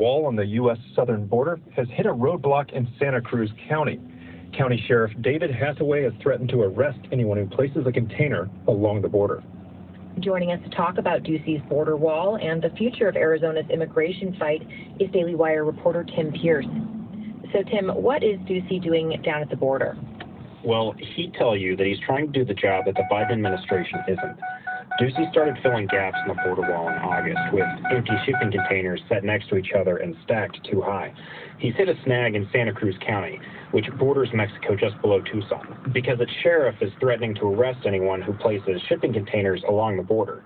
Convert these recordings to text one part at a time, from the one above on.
Wall on the U.S. southern border has hit a roadblock in Santa Cruz County. County Sheriff David Hathaway has threatened to arrest anyone who places a container along the border. Joining us to talk about Ducey's border wall and the future of Arizona's immigration fight is Daily Wire reporter Tim Pierce. So, Tim, what is Ducey doing down at the border? Well, he'd tell you that he's trying to do the job that the Biden administration isn't. Ducey started filling gaps in the border wall in August with empty shipping containers set next to each other and stacked too high. He's hit a snag in Santa Cruz County, which borders Mexico just below Tucson, because its sheriff is threatening to arrest anyone who places shipping containers along the border.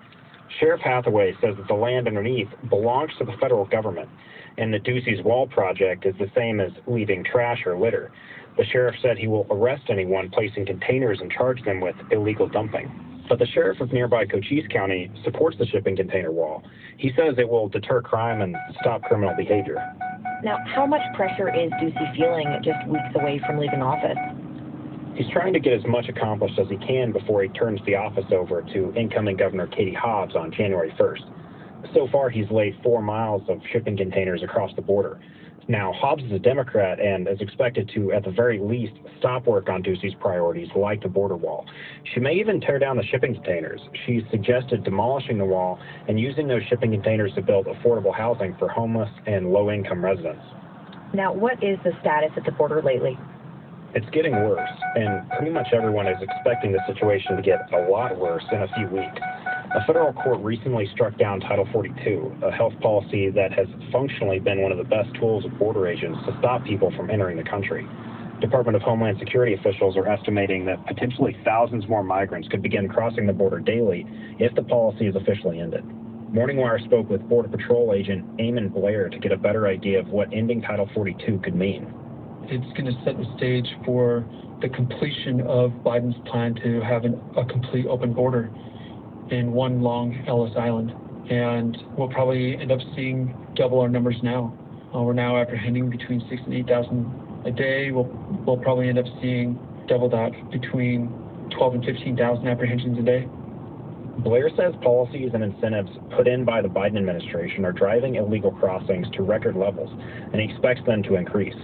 Sheriff Hathaway says that the land underneath belongs to the federal government, and that Ducey's wall project is the same as leaving trash or litter. The sheriff said he will arrest anyone placing containers and charge them with illegal dumping. But the sheriff of nearby Cochise County supports the shipping container wall. He says it will deter crime and stop criminal behavior. Now, how much pressure is Ducey feeling just weeks away from leaving office? He's trying to get as much accomplished as he can before he turns the office over to incoming Governor Katie Hobbs on January 1st. So far, he's laid 4 miles of shipping containers across the border. Now, Hobbs is a Democrat and is expected to, at the very least, stop work on Ducey's priorities like the border wall. She may even tear down the shipping containers. She's suggested demolishing the wall and using those shipping containers to build affordable housing for homeless and low-income residents. Now, what is the status at the border lately? It's getting worse, and pretty much everyone is expecting the situation to get a lot worse in a few weeks. A federal court recently struck down Title 42, a health policy that has functionally been one of the best tools of border agents to stop people from entering the country. Department of Homeland Security officials are estimating that potentially thousands more migrants could begin crossing the border daily if the policy is officially ended. Morning Wire spoke with Border Patrol agent Eamon Blair to get a better idea of what ending Title 42 could mean. It's going to set the stage for the completion of Biden's plan to have a complete open border in one long Ellis Island. And we'll probably end up seeing double our numbers now. We're now apprehending between 6,000 and 8,000 a day. We'll probably end up seeing double that, between 12,000 and 15,000 apprehensions a day. Blair says policies and incentives put in by the Biden administration are driving illegal crossings to record levels, and he expects them to increase.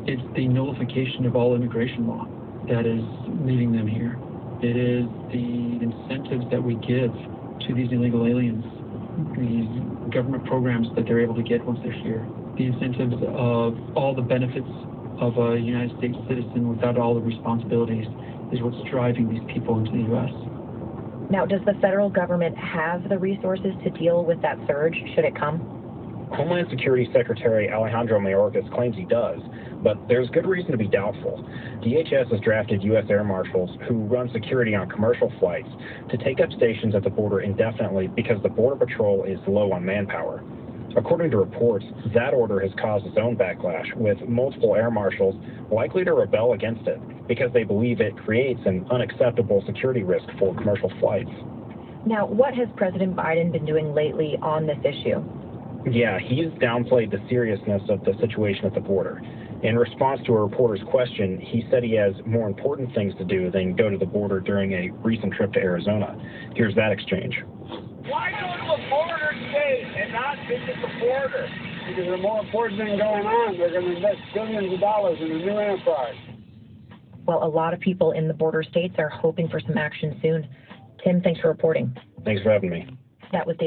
It's the nullification of all immigration law that is leading them here. It is the incentives that we give to these illegal aliens, these government programs that they're able to get once they're here. The incentives of all the benefits of a United States citizen without all the responsibilities is what's driving these people into the U.S. Now, does the federal government have the resources to deal with that surge should it come? Homeland Security Secretary Alejandro Mayorkas claims he does, but there's good reason to be doubtful. DHS has drafted U.S. air marshals who run security on commercial flights to take up stations at the border indefinitely because the Border Patrol is low on manpower. According to reports, that order has caused its own backlash, with multiple air marshals likely to rebel against it because they believe it creates an unacceptable security risk for commercial flights. Now, what has President Biden been doing lately on this issue? Yeah, he's downplayed the seriousness of the situation at the border. In response to a reporter's question, he said he has more important things to do than go to the border during a recent trip to Arizona. Here's that exchange. Why go to a border state and not visit the border? Because there's a more important thing going on. They're going to invest billions of dollars in a new enterprise. Well, a lot of people in the border states are hoping for some action soon. Tim, thanks for reporting. Thanks for having me. That was Daily